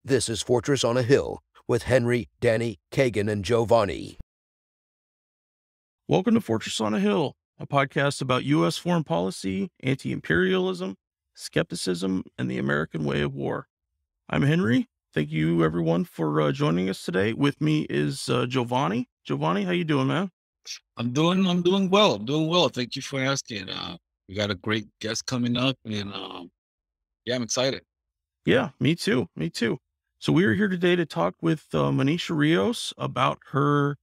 This is Fortress on a Hill with Henry, Danny, Kagan, and Jovanni. Welcome to Fortress on a Hill, a podcast about U.S. foreign policy, anti-imperialism, skepticism, and the American way of war. I'm Henry. Thank you, everyone, for joining us today. With me is Jovanni. Jovanni, how you doing, man? I'm doing well. I'm doing well. Thank you for asking. We got a great guest coming up, and I'm excited. Yeah, me too. So we are here today to talk with Monisha Rios about her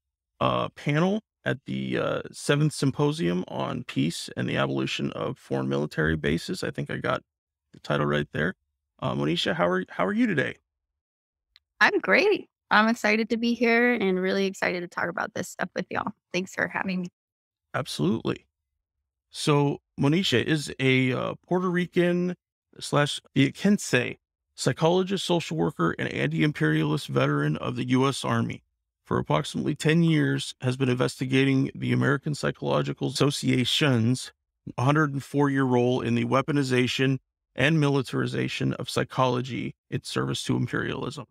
panel at the 7th Symposium on Peace and the Abolition of Foreign Military Bases. I think I got the title right there. Monisha, how are you today? I'm great. I'm excited to be here and really excited to talk about this stuff with y'all. Thanks for having me. Absolutely. So Monisha is a Puerto Rican / Viequense psychologist, social worker, and anti-imperialist veteran of the U.S. Army. For approximately 10 years, has been investigating the American Psychological Association's 104-year role in the weaponization and militarization of psychology in service to imperialism.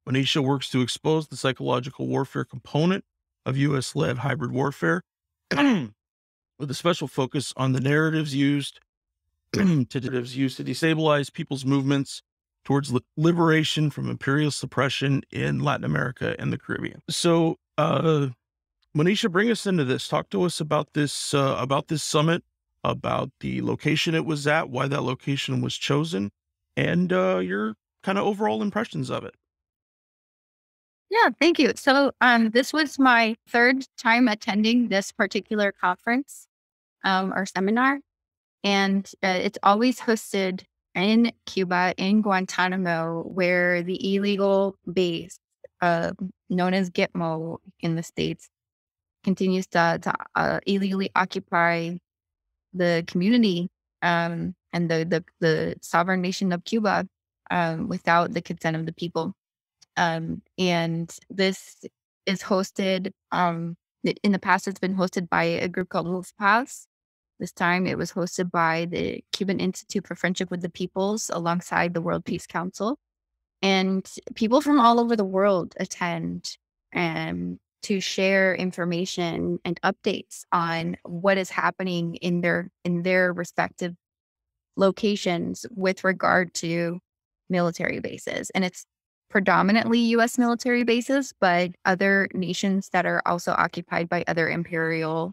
Monisha works to expose the psychological warfare component of U.S.-led hybrid warfare with a special focus on the narratives used to destabilize people's movements towards liberation from imperial suppression in Latin America and the Caribbean. So, Monisha, bring us into this. Talk to us about this summit, about the location it was at, why that location was chosen, and your kind of overall impressions of it. Yeah, thank you. So this was my third time attending this particular conference or seminar, and it's always hosted in Cuba, in Guantanamo, where the illegal base, known as Gitmo in the States, continues to illegally occupy the community and the sovereign nation of Cuba without the consent of the people. And this is hosted, in the past, it's been hosted by a group called Wolfpass. This time it was hosted by the Cuban Institute for Friendship with the Peoples alongside the World Peace Council. And people from all over the world attend to share information and updates on what is happening in their respective locations with regard to military bases. And it's predominantly U.S. military bases, but other nations that are also occupied by other imperial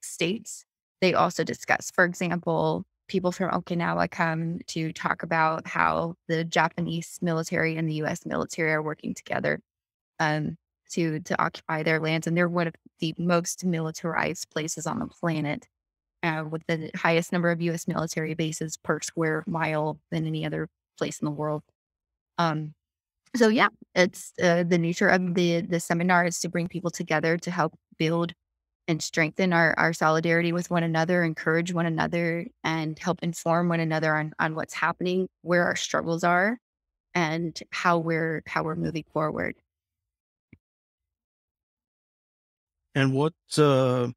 states, they also discuss. For example, people from Okinawa come to talk about how the Japanese military and the U.S. military are working together to occupy their lands. And they're one of the most militarized places on the planet, with the highest number of U.S. military bases per square mile than any other place in the world. So yeah, it's the nature of the seminar is to bring people together to help build and strengthen our solidarity with one another, encourage one another, and help inform one another on what's happening, where our struggles are, and how we're moving forward. And what the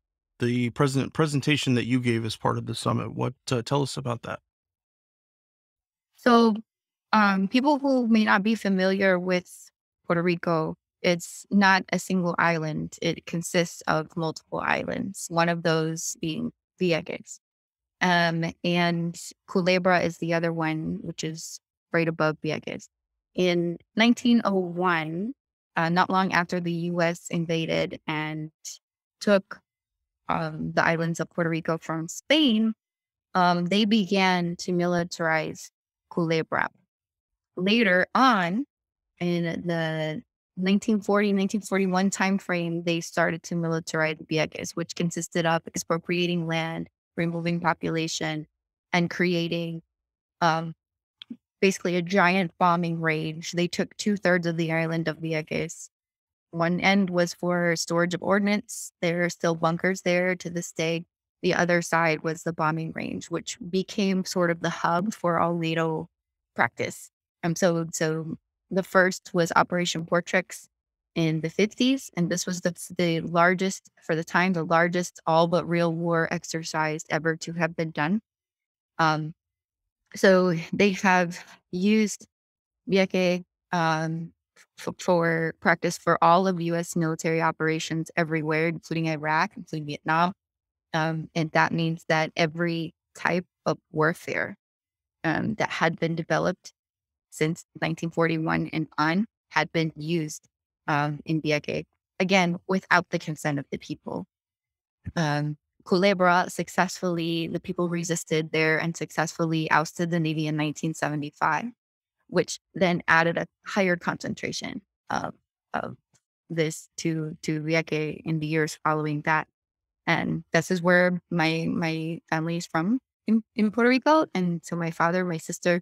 presentation that you gave as part of the summit, what tell us about that? So people who may not be familiar with Puerto Rico, it's not a single island. It consists of multiple islands, one of those being Vieques. And Culebra is the other one, which is right above Vieques. In 1901, not long after the U.S. invaded and took the islands of Puerto Rico from Spain, they began to militarize Culebra. Later on, in the 1940, 1941 timeframe, they started to militarize Vieques, which consisted of expropriating land, removing population, and creating basically a giant bombing range. They took 2/3 of the island of Vieques. One end was for storage of ordnance. There are still bunkers there to this day. The other side was the bombing range, which became sort of the hub for all NATO practice. So the first was Operation Portrix in the 50s, and this was the largest, for the time, the largest all but real war exercise ever to have been done. So they have used Vieques for practice for all of U.S. military operations everywhere, including Iraq, including Vietnam. And that means that every type of warfare that had been developed since 1941 and on had been used in Vieques, again, without the consent of the people. Culebra successfully, the people resisted there and successfully ousted the Navy in 1975, which then added a higher concentration of this to Vieques in the years following that. And this is where my family is from in Puerto Rico. And so my father, my sister,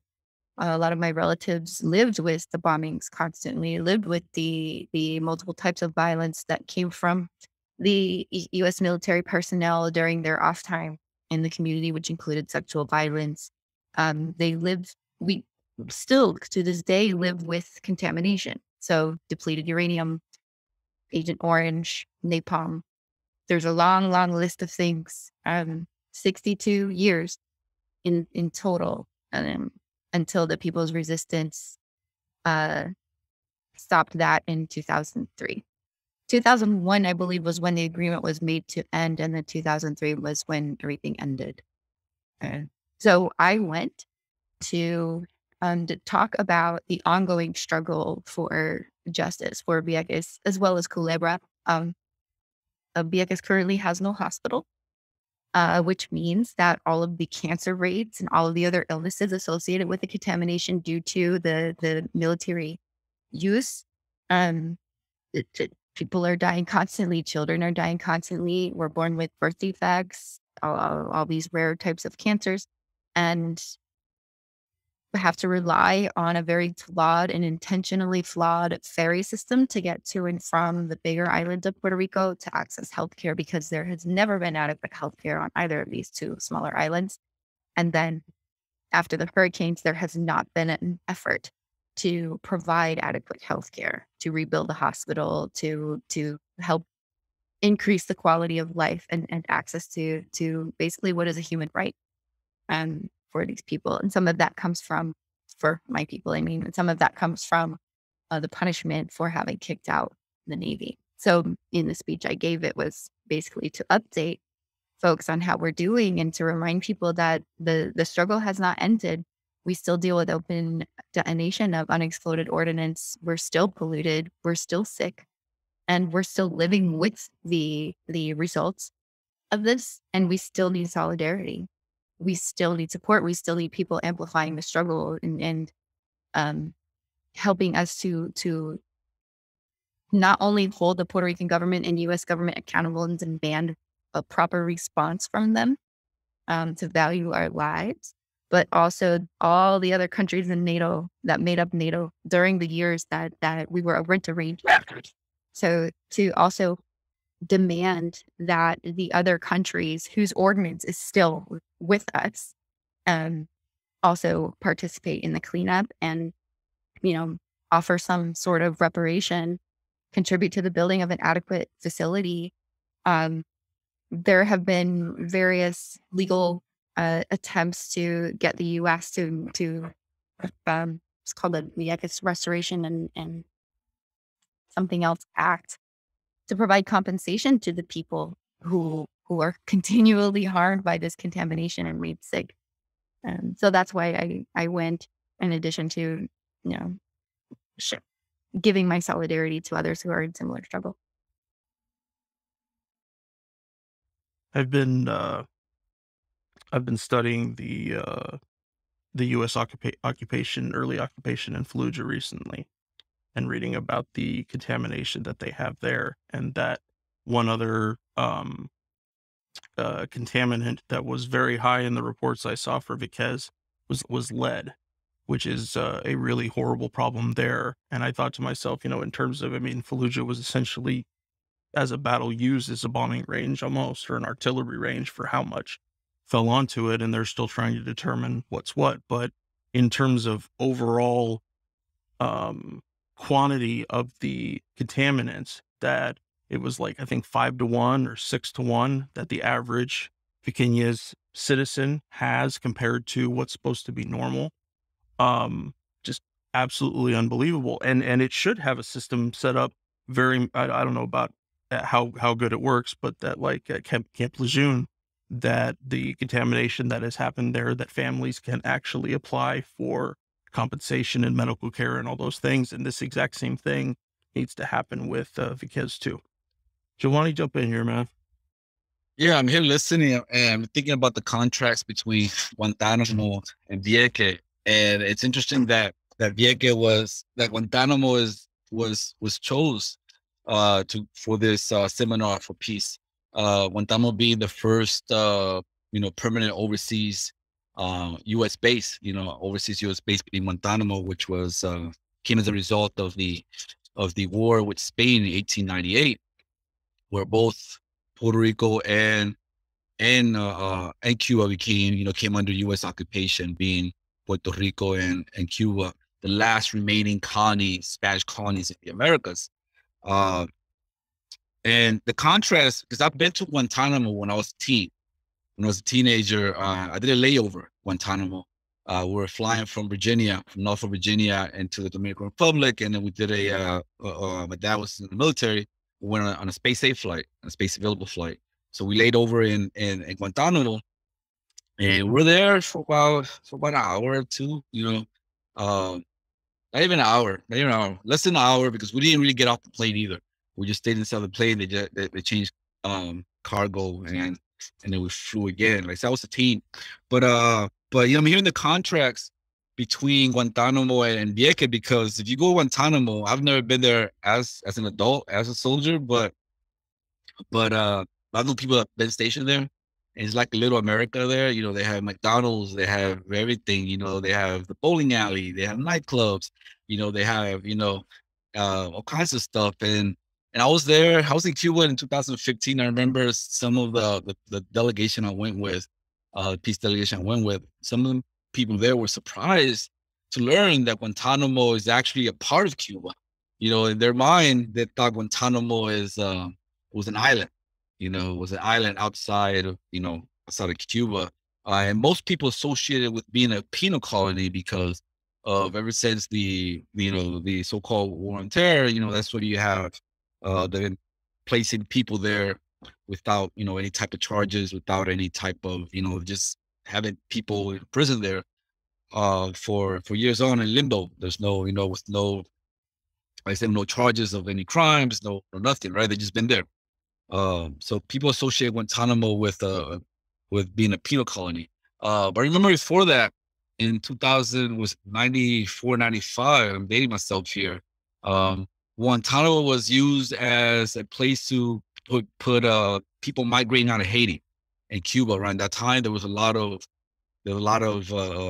a lot of my relatives lived with the bombings constantly, lived with the multiple types of violence that came from the U.S. military personnel during their off time in the community, which included sexual violence. We still to this day live with contamination. So depleted uranium, Agent Orange, napalm. There's a long, long list of things. 62 years in total, until the People's Resistance stopped that in 2003. 2001, I believe, was when the agreement was made to end, and then 2003 was when everything ended. So I went to talk about the ongoing struggle for justice for Vieques as well as Culebra. Vieques currently has no hospital, which means that all of the cancer rates and all of the other illnesses associated with the contamination due to the military use, people are dying constantly. Children are dying constantly. We're born with birth defects, all these rare types of cancers, and we have to rely on a very flawed and intentionally flawed ferry system to get to and from the bigger islands of Puerto Rico to access healthcare, because there has never been adequate healthcare on either of these two smaller islands. And then after the hurricanes, there has not been an effort to provide adequate healthcare, to rebuild the hospital, to help increase the quality of life and access to basically what is a human right for these people. And some of that comes from, for my people, I mean, and some of that comes from the punishment for having kicked out the Navy. So in the speech I gave, it was basically to update folks on how we're doing and to remind people that the struggle has not ended. We still deal with open detonation of unexploded ordnance. We're still polluted. We're still sick. And we're still living with the results of this. And we still need solidarity. We still need support. We still need people amplifying the struggle and helping us to not only hold the Puerto Rican government and U.S. government accountable and demand a proper response from them to value our lives, but also all the other countries in NATO that made up NATO during the years that we were a rent-a-range. So to also demand that the other countries whose ordinance is still with us also participate in the cleanup and, offer some sort of reparation, contribute to the building of an adequate facility. There have been various legal attempts to get the U.S. to it's called the Vieques Restoration and something else Act, to provide compensation to the people who are continually harmed by this contamination and made sick. So that's why I went, in addition to, giving my solidarity to others who are in similar struggle. I've been studying the U.S. early occupation in Fallujah recently, and reading about the contamination that they have there, and that one other contaminant that was very high in the reports I saw for Vieques was lead, which is a really horrible problem there. And I thought to myself, in terms of, Fallujah was essentially, as a battle, used as a bombing range almost, or an artillery range, for how much fell onto it, and they're still trying to determine what's what. But in terms of overall quantity of the contaminants, that it was like, I think 5-to-1 or 6-to-1 that the average Viequense citizen has compared to what's supposed to be normal. Just absolutely unbelievable. And it should have a system set up very, I don't know about how good it works, but that like at Camp Lejeune, that the contamination that has happened there, that families can actually apply for compensation and medical care and all those things. And this exact same thing needs to happen with Vieques too. Giovanni, jump in here, man. Yeah, I'm here listening and thinking about the contracts between Guantanamo and Vieques. And it's interesting that Guantanamo was chose for this seminar for peace. Guantanamo being the first permanent overseas US base, overseas US base being Guantanamo, which was came as a result of the war with Spain in 1898, where both Puerto Rico and Cuba came under U.S. occupation, being Puerto Rico and Cuba, the last remaining Spanish colonies in the Americas. And the contrast, because I've been to Guantanamo when I was a teen. When I was a teenager, I did a layover Guantanamo. We were flying from Norfolk, Virginia, into the Dominican Republic, and then we did my dad was in the military. We went on a space safe flight, a space available flight. So we laid over in Guantanamo, and we're there for about an hour or two, not even an hour, less than an hour, because we didn't really get off the plane either. We just stayed inside the plane. They changed cargo, and then we flew again. Like, so I was a teen, but I'm hearing the contracts between Guantanamo and Vieques, because if you go to Guantanamo, I've never been there as an adult, as a soldier, but I know people that have been stationed there. And it's like a little America there. They have McDonald's, they have everything. They have the bowling alley, they have nightclubs. They have all kinds of stuff. And I was there. I was in Cuba in 2015. I remember some of the delegation I went with, peace delegation I went with. Some of the people there were surprised to learn that Guantanamo is actually a part of Cuba. In their mind, they thought Guantanamo was an island. Was an island outside of Cuba. And most people associated with being a penal colony because of, ever since the so-called war on terror, that's what you have. They've been placing people there without, any type of charges, without any type of, just having people in prison there for years on in limbo. There's no, with no, like I said, no charges of any crimes, no nothing, right? They've just been there. So people associate Guantanamo with being a penal colony. But I remember before that, in 2000, was 94, 95, I'm dating myself here. Guantanamo was used as a place to put people migrating out of Haiti and Cuba. Around that time, there was a lot of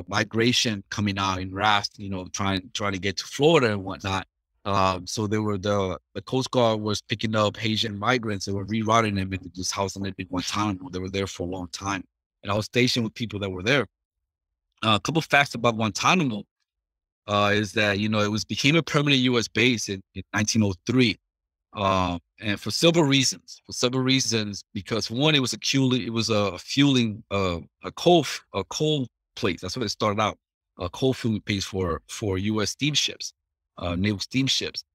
migration coming out in rafts, trying to get to Florida and whatnot. So they were the Coast Guard was picking up Haitian migrants and were rerouting them into this house in Guantanamo. They were there for a long time, and I was stationed with people that were there. A couple of facts about Guantanamo is that it became a permanent U.S. base in 1903, and for several reasons. Because one, it was a fueling a coal place. That's what it started out. A coal fueling place for U.S. steamships. Naval steamships,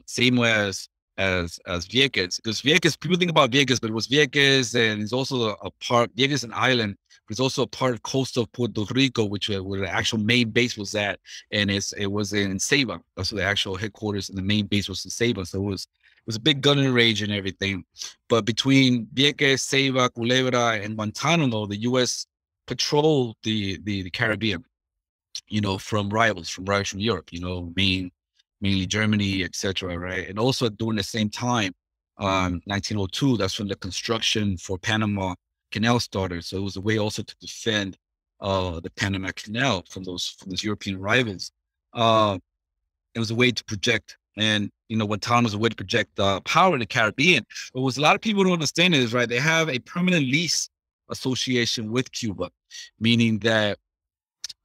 same way as Vieques, because Vieques, people think about Vieques, but it was Vieques, and it's also a part. Vieques is an island, but it's also a part of coast of Puerto Rico, where the actual main base was at, and it was in Ceiba. That's where the actual headquarters and the main base was in Ceiba. So it was a big gunnery range and everything. But between Vieques, Ceiba, Culebra, and Guantanamo, the U.S. patrolled the Caribbean, from rivals from Europe, mainly Germany, etc. Right. And also during the same time, 1902, that's when the construction for Panama Canal started. So it was a way also to defend the Panama Canal from those European rivals. It was a way to project, and Guantanamo was a way to project power in the Caribbean. But what a lot of people don't understand is, right, they have a permanent lease association with Cuba, meaning that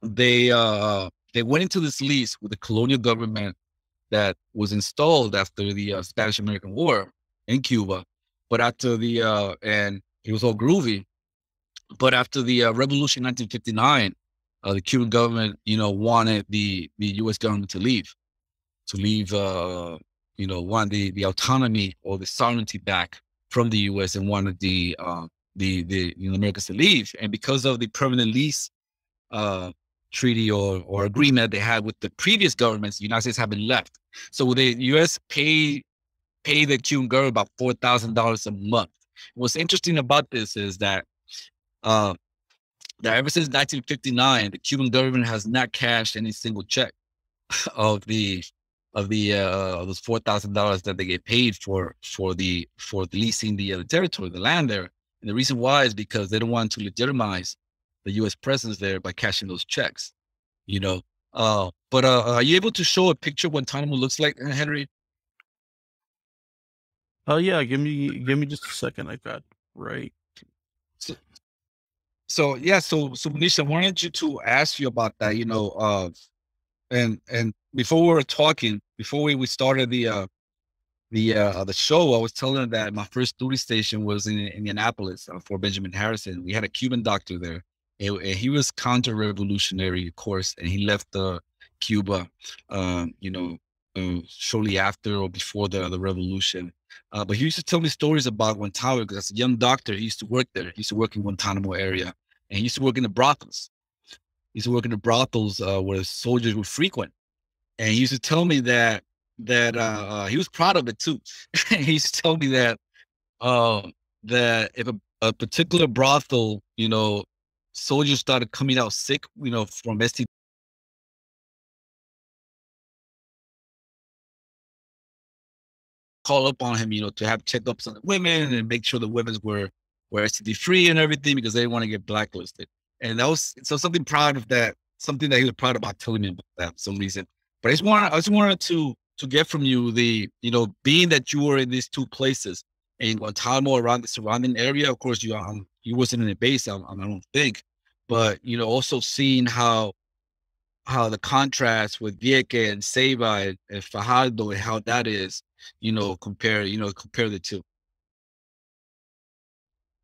they went into this lease with the colonial government that was installed after the Spanish-American War in Cuba. But after and it was all groovy. But after the revolution in 1959, the Cuban government, wanted the U.S. government to leave, wanted the autonomy or the sovereignty back from the U.S. and wanted the Americans to leave. And because of the permanent lease treaty or agreement they had with the previous governments, the United States haven't left. So the U.S. pay the Cuban government about $4,000 a month. What's interesting about this is that ever since 1959, the Cuban government has not cashed any single check of those $4,000 that they get paid for leasing the territory, the land there. And the reason why is because they don't want to legitimize the U.S. presence there by cashing those checks. But are you able to show a picture of what Guantanamo looks like, Henry? Yeah, give me just a second. I got right. So Monisha, I wanted you to ask you about that, and before we were talking, before we started the show, I was telling her that my first duty station was in Indianapolis for Benjamin Harrison. We had a Cuban doctor there, and he was counter-revolutionary, of course, and he left Cuba, shortly after or before the revolution. But he used to tell me stories about Guantanamo because as a young doctor, he used to work there. He used to work in Guantanamo area, and he used to work in the brothels. He used to work in the brothels where soldiers would frequent. And he used to tell me that he was proud of it too. He used to tell me that if a particular brothel, soldiers started coming out sick, from STD, call up on him, to have checkups on the women and make sure the women were STD free and everything because they didn't want to get blacklisted. And that was something proud of that, something that he was proud about telling me about that for some reason. But I just wanted to get from you being that you were in these two places in Guantanamo around the surrounding area. Of course, you wasn't in a base, I don't think, but also seeing how the contrast with Vieques and Ceiba and Fajardo and how that is, compare the two.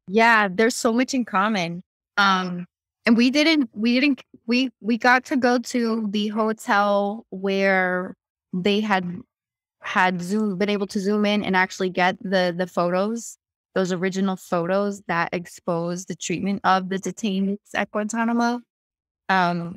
Yeah, there's so much in common. And we got to go to the hotel where they had been able to zoom in and actually get the photos, those original photos that expose the treatment of the detainees at Guantanamo.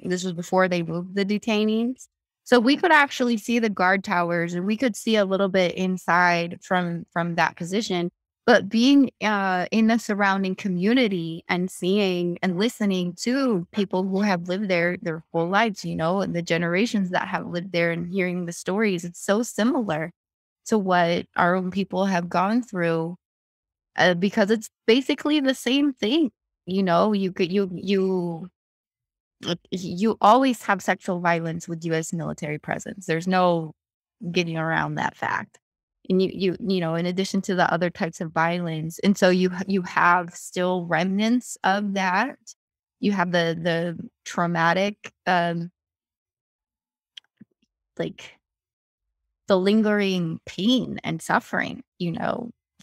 This was before they moved the detainees. So we could actually see the guard towers and we could see a little bit inside from that position. But being in the surrounding community and seeing and listening to people who have lived there their whole lives, and the generations that have lived there and hearing the stories, it's so similar to what our own people have gone through because it's basically the same thing. You always have sexual violence with U.S. military presence. There's no getting around that fact. And in addition to the other types of violence. And so you have still remnants of that. You have the traumatic, like the lingering pain and suffering,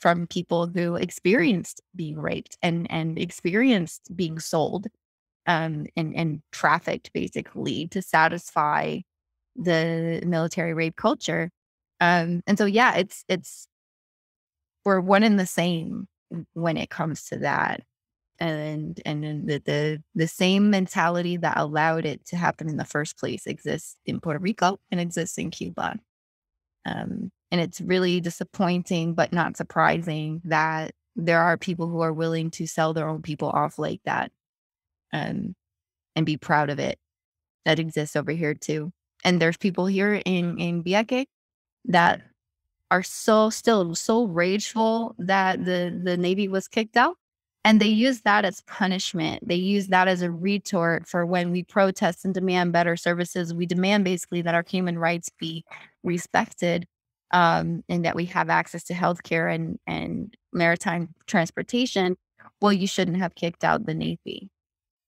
from people who experienced being raped and experienced being sold, and trafficked basically to satisfy the military rape culture. And so, yeah, it's we're one and the same when it comes to that. And the same mentality that allowed it to happen in the first place exists in Puerto Rico and exists in Cuba. And it's really disappointing, but not surprising that there are people who are willing to sell their own people off like that, and be proud of it. That exists over here too. And there's people here in Vieques that are still so rageful that the Navy was kicked out. And they use that as punishment. They use that as a retort for when we protest and demand better services. We demand basically that our human rights be respected, and that we have access to healthcare and maritime transportation. Well, you shouldn't have kicked out the Navy.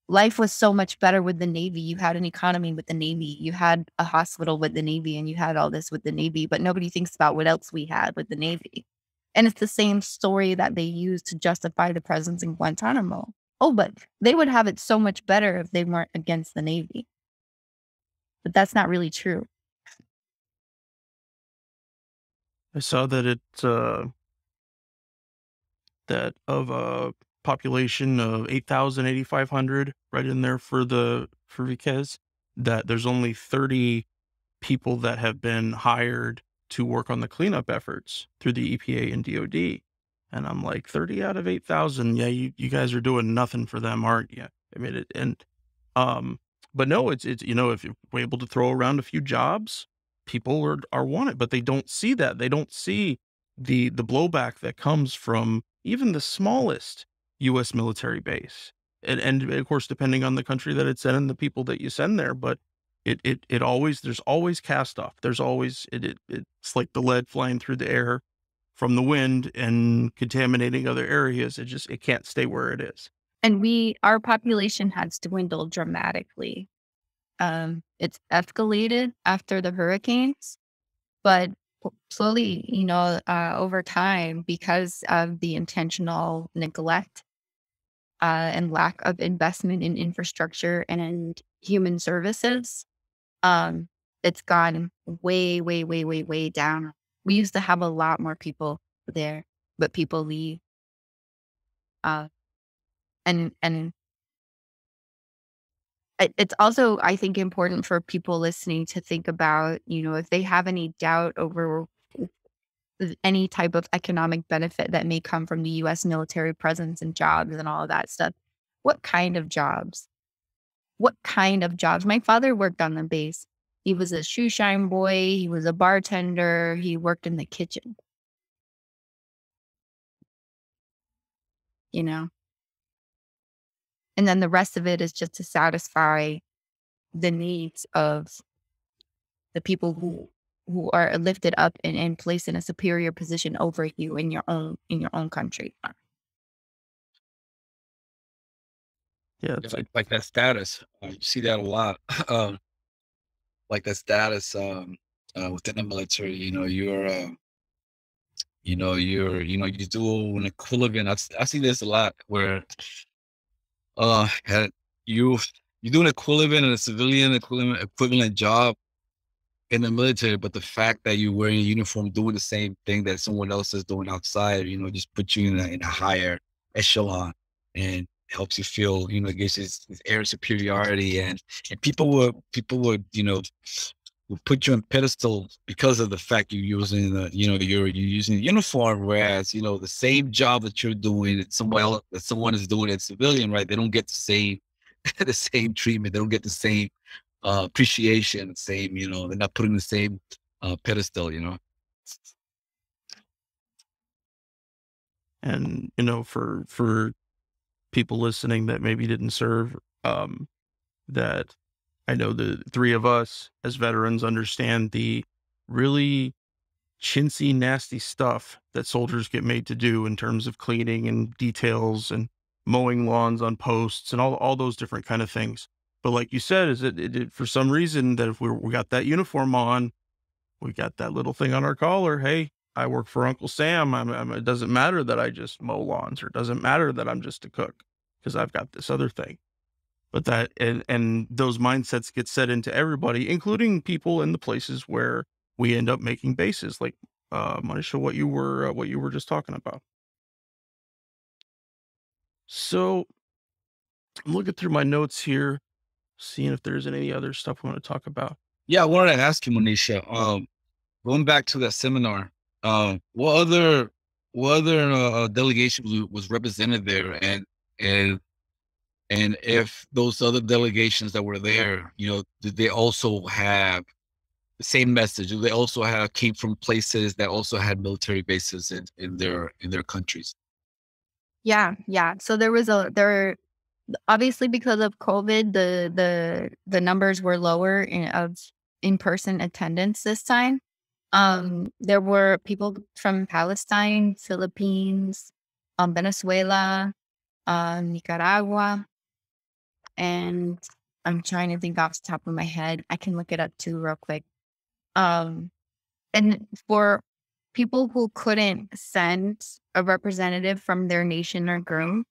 Life was so much better with the Navy. You had an economy with the Navy. You had a hospital with the Navy, and you had all this with the Navy, but nobody thinks about what else we had with the Navy. And it's the same story that they use to justify the presence in Guantanamo. Oh, but they would have it so much better if they weren't against the Navy. But that's not really true. I saw that that of a population of 8,000, 8,500, right in there for Vieques, that there's only 30 people that have been hired to work on the cleanup efforts through the EPA and DOD. And I'm like, 30 out of 8,000. Yeah, you guys are doing nothing for them, aren't you? I mean, um, but no, it's, if you're able to throw around a few jobs, people are wanted, but they don't see that. They don't see the blowback that comes from even the smallest U.S. military base. And of course, depending on the country that it's in and the people that you send there, but it always, there's always cast off. There's always, it's like the lead flying through the air from the wind and contaminating other areas. It can't stay where it is. And our population has dwindled dramatically. It's escalated after the hurricanes, but slowly, over time, because of the intentional neglect and lack of investment in infrastructure and in human services, it's gone way, way, way, way, way down. We used to have a lot more people there, but people leave. Uh, and it's also, I think, important for people listening to think about, if they have any doubt over any type of economic benefit that may come from the U.S. military presence and jobs and all of that stuff. What kind of jobs? What kind of jobs? My father worked on the base. He was a shoe shine boy. He was a bartender. He worked in the kitchen, and then the rest of it is just to satisfy the needs of the people who are lifted up and placed in a superior position over you in your own country. Yeah, Yeah, like that status. You see that a lot. Like that status within the military. You do an equivalent. I see this a lot where uh had- you you do an equivalent and a civilian equivalent job in the military, but the fact that you're wearing a uniform doing the same thing that someone else is doing outside, just puts you in a higher echelon and helps you feel, gives this air of superiority, and people would put you on pedestal because of the fact you're using you're using the uniform, whereas the same job that you're doing that someone is doing in civilian, right? They don't get the same the same treatment. They don't get the same appreciation, the same, they're not putting the same pedestal. and for people listening that maybe didn't serve, that I know the three of us as veterans understand the really chintzy, nasty stuff that soldiers get made to do in terms of cleaning and details and mowing lawns on posts and all those different kind of things. But like you said, is it for some reason that if we got that uniform on, we got that little thing on our collar. Hey, I work for Uncle Sam. It doesn't matter that I just mow lawns, or it doesn't matter that I'm just a cook because I've got this other thing. But that, and those mindsets get set into everybody, including people in the places where we end up making bases, like Monisha, what you were just talking about. So I'm looking through my notes here, seeing if there's any other stuff we want to talk about. Yeah, I wanted to ask you, Monisha, going back to that seminar, what other delegation was represented there, and and if those other delegations that were there, did they also have the same message? Do they also came from places that also had military bases in their countries? Yeah. So there obviously, because of COVID, the numbers were lower of in-person attendance this time. There were people from Palestine, Philippines, Venezuela, Nicaragua, and I'm trying to think off the top of my head. I can look it up too real quick. Um, and for people who couldn't send a representative from their nation or group,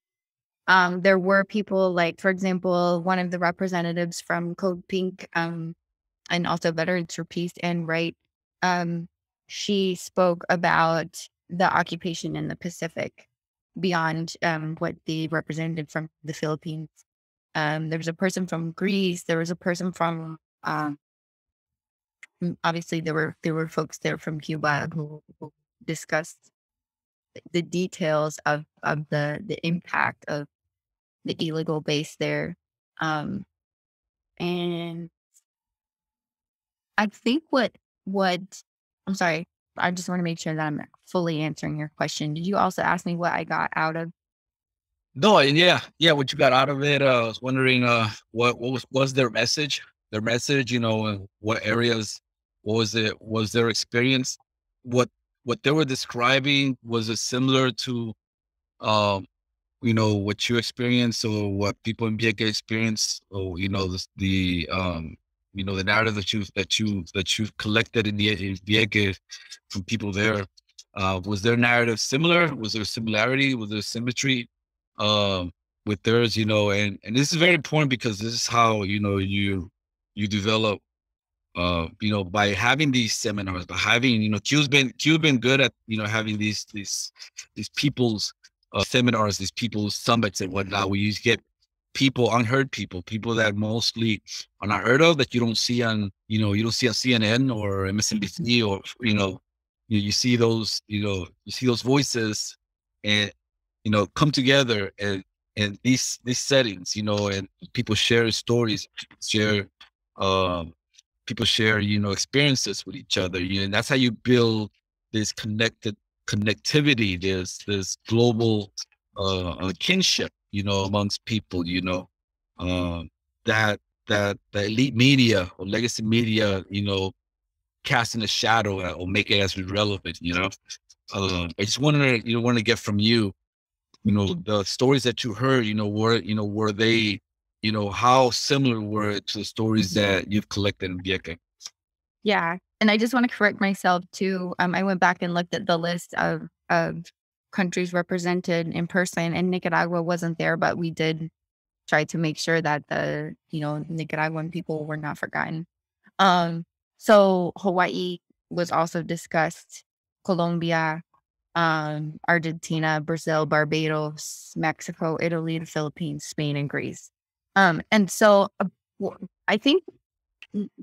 There were people like, for example, one of the representatives from Code Pink, and also Veterans for Peace and Right, um, she spoke about the occupation in the Pacific beyond what the representative from the Philippines. There was a person from Greece. There was a person from obviously there were folks there from Cuba who discussed the details of the impact of the illegal base there. Um, and I think what I'm sorry, I just want to make sure that I'm fully answering your question. Did you also ask me what I got out of? No, and yeah, what you got out of it? I was wondering, what was their message? Their message, and what areas? What was it? Was their experience? What what they were describing, was it similar to um what you experienced, or what people in Vieques experience, or the narrative that you've collected in Vieques from people there? Was their narrative similar? Was there similarity? Was there symmetry with theirs? And this is very important, because this is how you develop, by having these seminars, by having, Cuba's been good at, having these people's seminars, these people's summits and whatnot, where you get unheard people that mostly are not heard of, that you don't see on CNN or MSNBC, or you see those, voices, and come together, and these settings, and people share stories, share um people share, experiences with each other. And that's how you build this connectivity, this global kinship, amongst people, um, that the elite media or legacy media, casting a shadow or make it as relevant. I just want to get from you, the stories that you heard, were they, how similar were it to the stories that you've collected in Vieques? Yeah. And I just want to correct myself too. I went back and looked at the list of countries represented in person, and Nicaragua wasn't there, but we did try to make sure that the, Nicaraguan people were not forgotten. Um, so Hawaii was also discussed, Colombia, Argentina, Brazil, Barbados, Mexico, Italy, the Philippines, Spain, and Greece. And so I think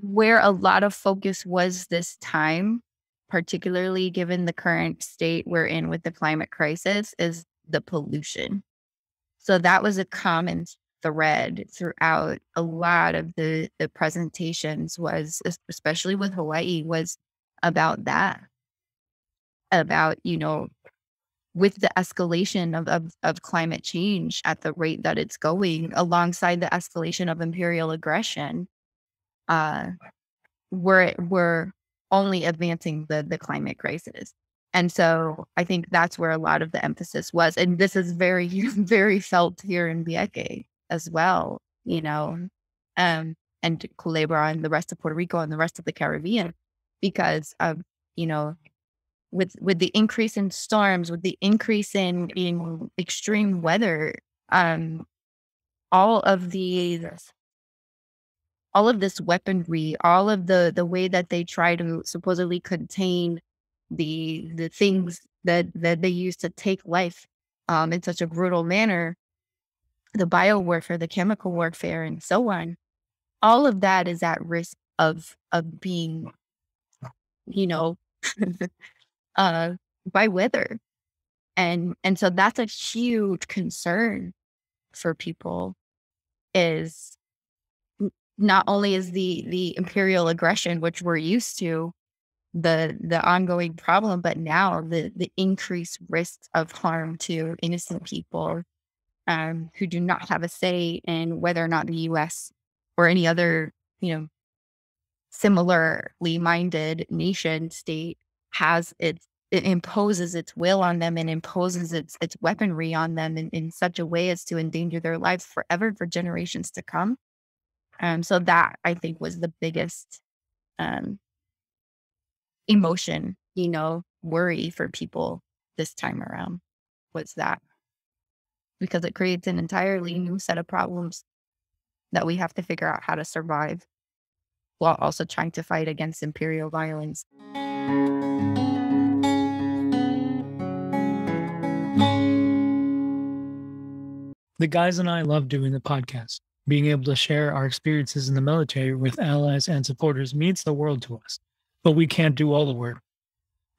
where a lot of focus was this time, particularly given the current state we're in with the climate crisis, is the pollution. So that was a common thread throughout a lot of the presentations, was, especially with Hawaii, was about that, about, with the escalation of climate change at the rate that it's going, alongside the escalation of imperial aggression, uh, we're only advancing the climate crisis. And so I think that's where a lot of the emphasis was. And this is very, very felt here in Vieques as well, and Culebra and the rest of Puerto Rico and the rest of the Caribbean, because of, you know, with the increase in storms, with the increase in extreme weather, um, all of these all of this weaponry, all of the way that they try to supposedly contain the things that they use to take life in such a brutal manner, the bio warfare, the chemical warfare, and so on, all of that is at risk of being, you know, uh, by weather. And so that's a huge concern for people, is not only is the imperial aggression, which we're used to, the ongoing problem, but now the increased risks of harm to innocent people, who do not have a say in whether or not the U.S. or any other, similarly minded nation state it imposes its will on them and imposes its weaponry on them in such a way as to endanger their lives forever for generations to come. So that, I think, was the biggest um, emotion, worry for people this time around, was that. because it creates an entirely new set of problems that we have to figure out how to survive while also trying to fight against imperial violence. The guys and I love doing the podcast. Being able to share our experiences in the military with allies and supporters means the world to us. But we can't do all the work.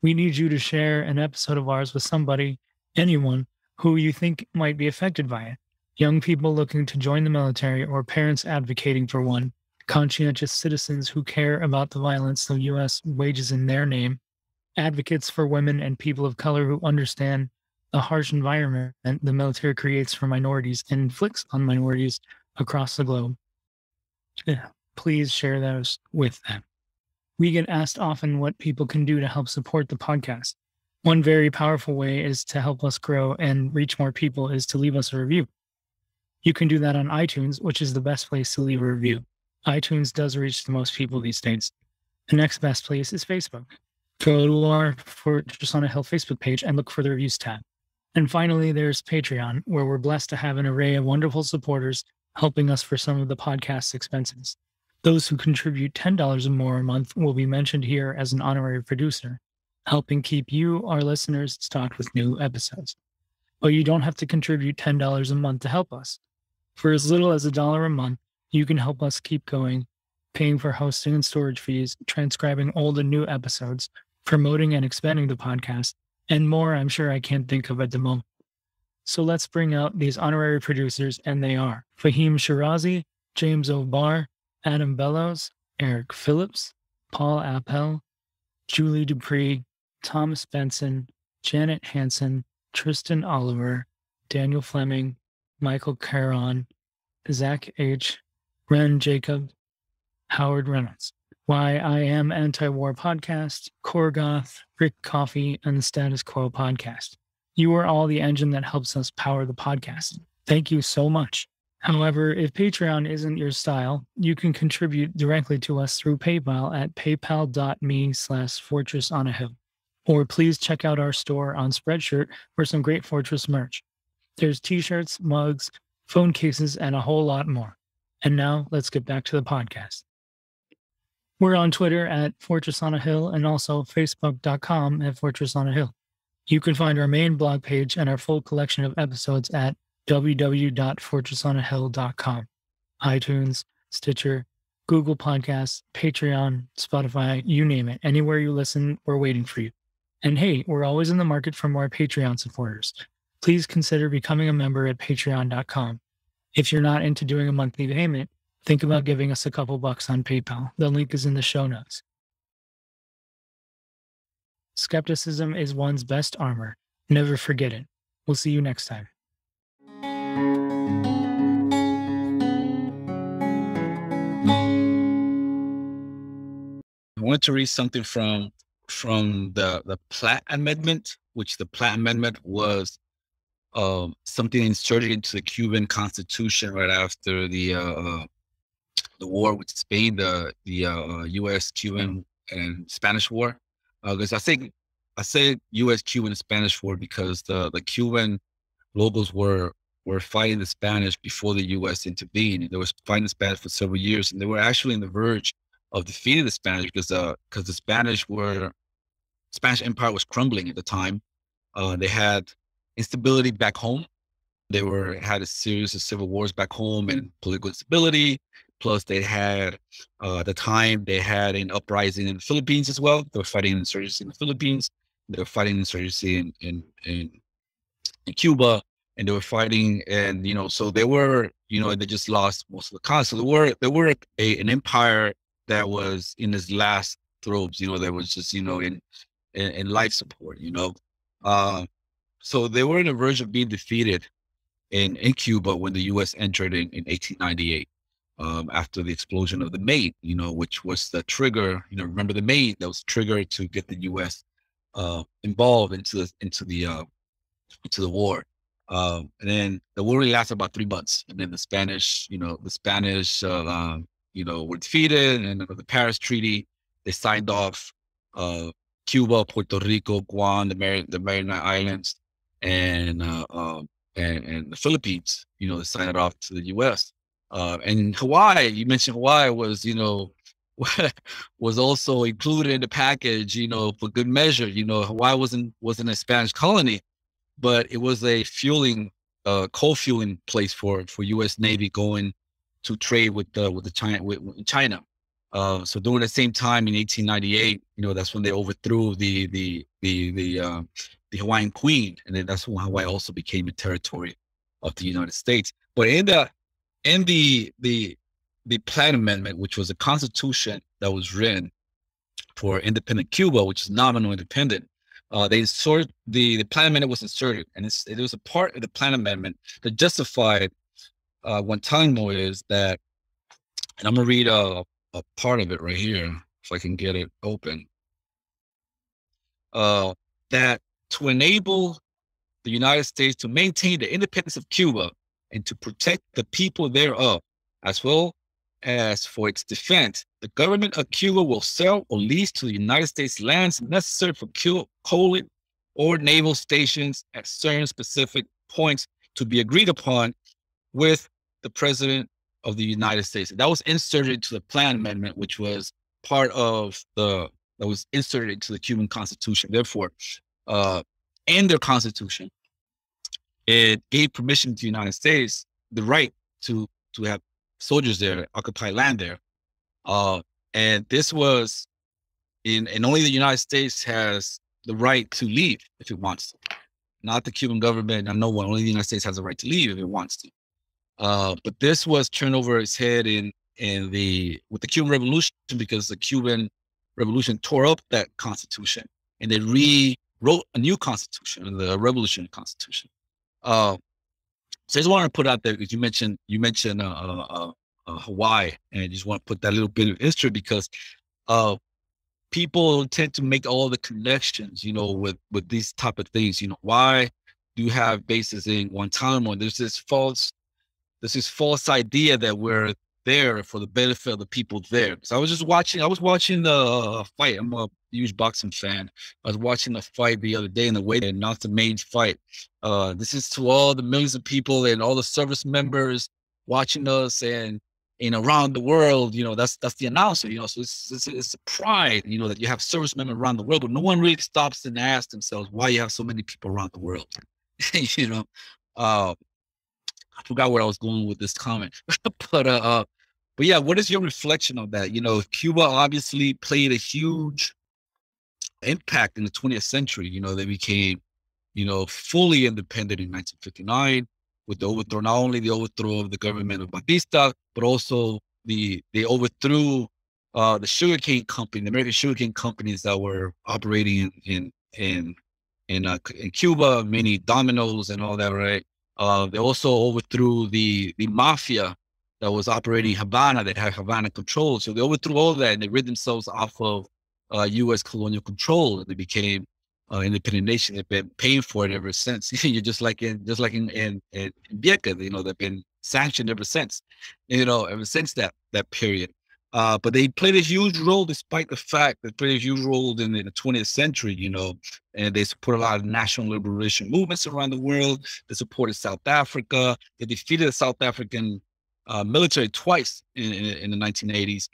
We need you to share an episode of ours with somebody, anyone, who you think might be affected by it. Young people looking to join the military or parents advocating for one, conscientious citizens who care about the violence the U.S. wages in their name, advocates for women and people of color who understand the harsh environment the military creates for minorities and inflicts on minorities across the globe. Yeah, please share those with them. We get asked often what people can do to help support the podcast. One very powerful way is to help us grow and reach more people is to leave us a review. You can do that on iTunes, which is the best place to leave a review. iTunes does reach the most people these days. The next best place is Facebook. Go to our Fortress on a Hill Facebook page and look for the reviews tab. And finally, there's Patreon, where we're blessed to have an array of wonderful supporters helping us for some of the podcast's expenses. Those who contribute $10 or more a month will be mentioned here as an honorary producer, helping keep you, our listeners, stocked with new episodes. But you don't have to contribute $10 a month to help us. For as little as $1 a month, you can help us keep going, paying for hosting and storage fees, transcribing old and new episodes, promoting and expanding the podcast, and more I'm sure I can't think of at the moment. So let's bring out these honorary producers, and they are Fahim Shirazi, James O'Barr, Adam Bellows, Eric Phillips, Paul Appel, Julie Dupree, Thomas Benson, Janet Hansen, Tristan Oliver, Daniel Fleming, Michael Caron, Zach H., Ren Jacob, Howard Reynolds. Why I Am Anti-War Podcast, Korgoth, Rick Coffee, and the Status Quo Podcast. You are all the engine that helps us power the podcast. Thank you so much. However, if Patreon isn't your style, you can contribute directly to us through PayPal at paypal.me/fortressonahill. Or please check out our store on Spreadshirt for some great Fortress merch. There's t-shirts, mugs, phone cases, and a whole lot more. And now let's get back to the podcast. We're on Twitter at Fortress on a Hill and also Facebook.com at Fortress on a Hill. You can find our main blog page and our full collection of episodes at www.fortressonahill.com. iTunes, Stitcher, Google Podcasts, Patreon, Spotify, you name it. Anywhere you listen, we're waiting for you. And hey, we're always in the market for more Patreon supporters. Please consider becoming a member at patreon.com. If you're not into doing a monthly payment, think about giving us a couple bucks on PayPal. The link is in the show notes. Skepticism is one's best armor. Never forget it. We'll see you next time. I wanted to read something from the Platt Amendment, which the Platt Amendment was something inserted into the Cuban Constitution right after the war with Spain, the U.S., Cuban, and Spanish War. Because I say U.S., Cuban, and Spanish War because the Cuban locals were fighting the Spanish before the U.S. intervened. They were fighting the Spanish for several years, and they were actually on the verge of defeating the Spanish because the Spanish Empire was crumbling at the time. They had instability back home. They had a series of civil wars back home and political instability. Plus, they had at the time they had an uprising in the Philippines as well. They were fighting insurgency in the Philippines. They were fighting insurgency in Cuba, and they were fighting, and so they were, they just lost most of the colonies. So they were an empire that was in its last throes. That was just in life support. So they were on the verge of being defeated in Cuba when the U.S. entered in 1898. After the explosion of the Maine, which was the trigger. Remember the Maine? That was the trigger to get the U.S. Involved into the war. And then the war only lasted about 3 months, and then the Spanish were defeated, and under the Paris Treaty, they signed off Cuba, Puerto Rico, Guam, the Mariana Islands, and and the Philippines, they signed it off to the U.S. And Hawaii, you mentioned Hawaii was, was also included in the package, for good measure. Hawaii wasn't a Spanish colony, but it was a coal fueling place for U.S. Navy going to trade with China. So during the same time in 1898, that's when they overthrew the Hawaiian Queen, and then that's when Hawaii also became a territory of the United States. But in the Plan Amendment, which was a constitution that was written for independent Cuba, which is nominal independent, they inserted the Plan Amendment was inserted, and it was a part of the Plan Amendment that justified Guantanamo is that, and I'm gonna read a part of it right here if I can get it open. That to enable the United States to maintain the independence of Cuba and to protect the people thereof, as well as for its defense, the government of Cuba will sell or lease to the United States lands necessary for coaling or naval stations at certain specific points to be agreed upon with the President of the United States. That was inserted to the Plan Amendment, which was part of that was inserted into the Cuban Constitution. Therefore, in their Constitution, it gave permission to the United States the right to have soldiers there, occupy land there. And this was and only the United States has the right to leave if it wants to. Not the Cuban government, not no one. Only the United States has the right to leave if it wants to. But this was turned over its head with the Cuban Revolution, because the Cuban Revolution tore up that constitution and they rewrote a new constitution, the Revolutionary Constitution. So I just want to put out there, because you mentioned Hawaii, and I just want to put that little bit of history, because people tend to make all the connections, with these type of things. Why do you have bases in Guantanamo? There's this false idea that we're there for the benefit of the people there. So I was watching the fight. I'm a huge boxing fan. I was watching the fight the other day, and the way they announced the main fight. This is to all the millions of people and all the service members watching us and around the world. That's the announcer. So it's a pride, that you have service members around the world, but no one really stops and asks themselves why you have so many people around the world. I forgot where I was going with this comment, but yeah, what is your reflection on that? Cuba obviously played a huge impact in the 20th century. They became, fully independent in 1959 with the overthrow, not only the overthrow of the government of Batista, but also they overthrew the sugarcane company, the American sugarcane companies that were operating in Cuba, many dominoes and all that, right? They also overthrew the mafia that was operating in Havana, that had Havana control. So they overthrew all that, and they rid themselves off of U.S. colonial control, and they became independent nation. They've been paying for it ever since. You're just like in Vieques, they've been sanctioned ever since. Ever since that period. But they played a huge role, despite the fact they played a huge role in the 20th century, and they support a lot of national liberation movements around the world. They supported South Africa. They defeated the South African military twice in the 1980s.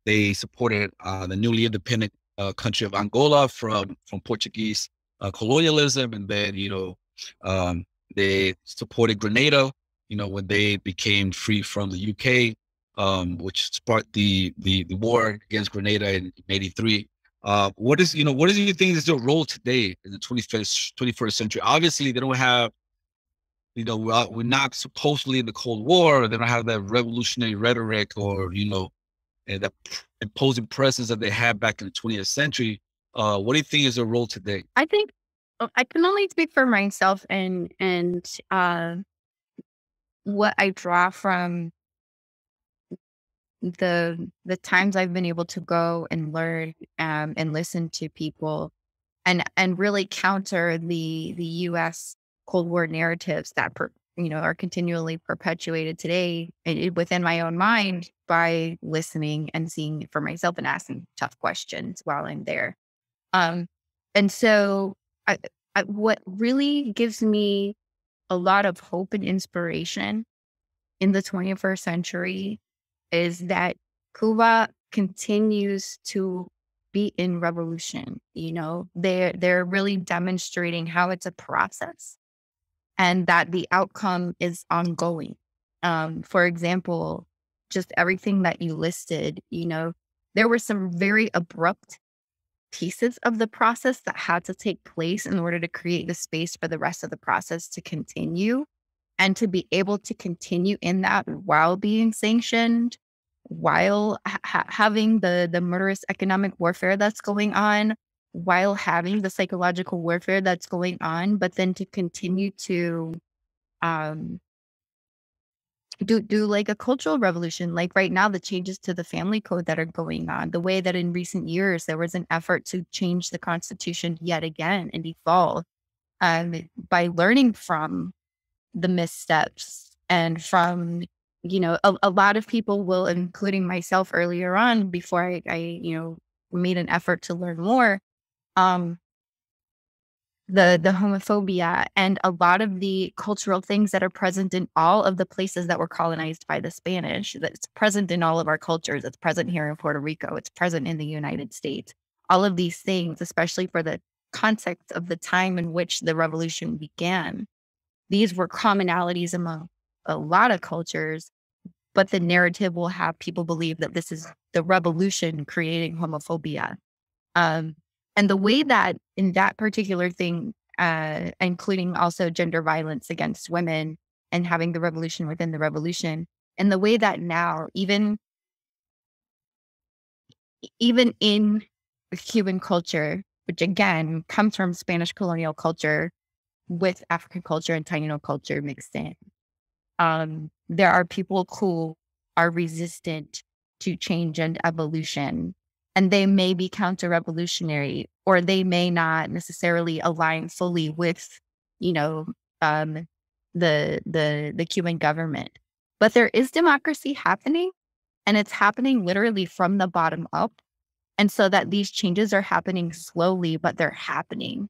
They supported the newly independent country of Angola from Portuguese colonialism, and then they supported Grenada, when they became free from the UK. Which sparked the war against Grenada in '83. What do you think is their role today in the 21st century? Obviously, they don't have, we're not supposedly in the Cold War. They don't have that revolutionary rhetoric or, and that imposing presence that they had back in the 20th century. What do you think is their role today? I think I can only speak for myself and what I draw from the times I've been able to go and learn and listen to people and really counter the U.S. Cold War narratives that are continually perpetuated today within my own mind, by listening and seeing for myself and asking tough questions while I'm there. And so what really gives me a lot of hope and inspiration in the 21st century is that Cuba continues to be in revolution. They're really demonstrating how it's a process and that the outcome is ongoing. For example, just everything that you listed, there were some very abrupt pieces of the process that had to take place in order to create the space for the rest of the process to continue, and to be able to continue in that while being sanctioned, while having the murderous economic warfare that's going on, while having the psychological warfare that's going on, but then to continue to um, do like a cultural revolution. Like right now, the changes to the family code that are going on, the way that in recent years there was an effort to change the Constitution yet again and evolve, by learning from the missteps and from, a lot of people will, including myself earlier on, before I made an effort to learn more, um, the homophobia and a lot of the cultural things that are present in all of the places that were colonized by the Spanish. That's present in all of our cultures. It's present here in Puerto Rico. It's present in the United States. All of these things, especially for the context of the time in which the revolution began, these were commonalities among a lot of cultures, but the narrative will have people believe that this is the revolution creating homophobia. Um, and the way that in that particular thing, including also gender violence against women and having the revolution within the revolution, and the way that now, even in Cuban culture, which again comes from Spanish colonial culture with African culture and Taino culture mixed in, there are people who are resistant to change and evolution, and they may be counter-revolutionary, or they may not necessarily align fully with, um, the Cuban government. But there is democracy happening, and it's happening literally from the bottom up. And so that these changes are happening slowly, but they're happening.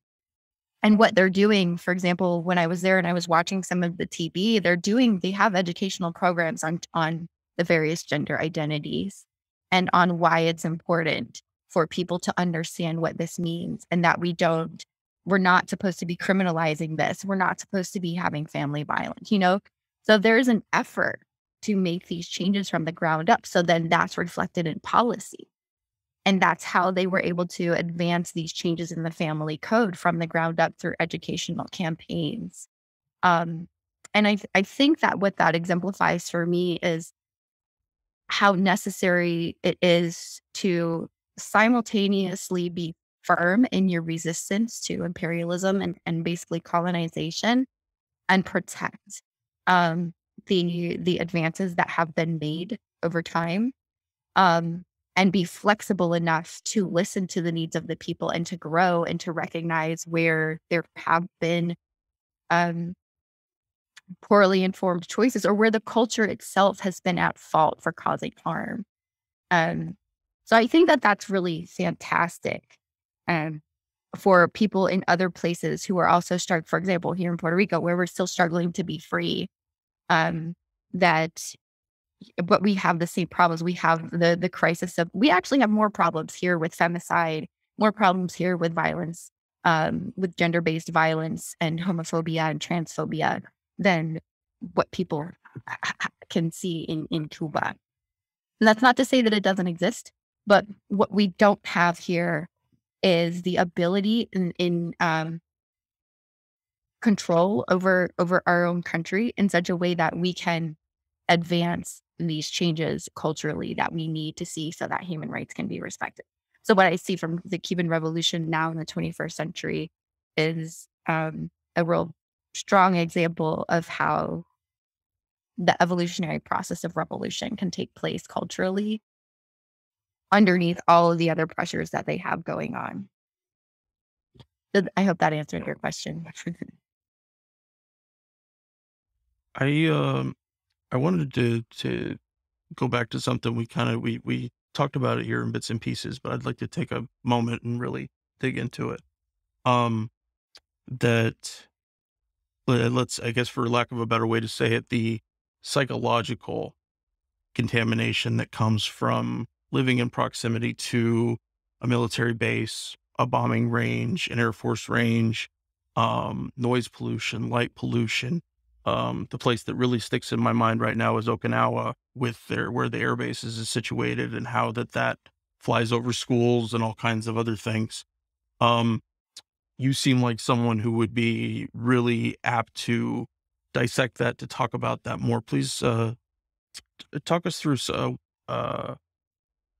And what they're doing, for example, when I was there and I was watching some of the TV, they have educational programs on the various gender identities and on why it's important for people to understand what this means, and that we're not supposed to be criminalizing this. We're not supposed to be having family violence, So there's an effort to make these changes from the ground up. So then that's reflected in policy. And that's how they were able to advance these changes in the family code from the ground up through educational campaigns. And I think that what that exemplifies for me is how necessary it is to simultaneously be firm in your resistance to imperialism and basically colonization, and protect the advances that have been made over time. And be flexible enough to listen to the needs of the people and to grow and to recognize where there have been poorly informed choices, or where the culture itself has been at fault for causing harm. So I think that that's really fantastic for people in other places who are also for example, here in Puerto Rico, where we're still struggling to be free, but we have the same problems. We have the crisis of, we actually have more problems here with femicide, more problems here with violence, with gender-based violence and homophobia and transphobia than what people can see in Cuba. And that's not to say that it doesn't exist, but what we don't have here is the ability in control over our own country in such a way that we can advance these changes culturally that we need to see so that human rights can be respected. So what I see from the Cuban Revolution now in the 21st century is a real strong example of how the evolutionary process of revolution can take place culturally underneath all of the other pressures that they have going on. I hope that answered your question. I wanted to go back to something we talked about it here in bits and pieces, but I'd like to take a moment and really dig into it. That let's, I guess, for lack of a better way to say it, the psychological contamination that comes from living in proximity to a military base, a bombing range, an Air Force range, noise pollution, light pollution. The place that really sticks in my mind right now is Okinawa, with where the air base is situated, and how that flies over schools and all kinds of other things. You seem like someone who would be really apt to dissect that, to talk about that more. Please talk us through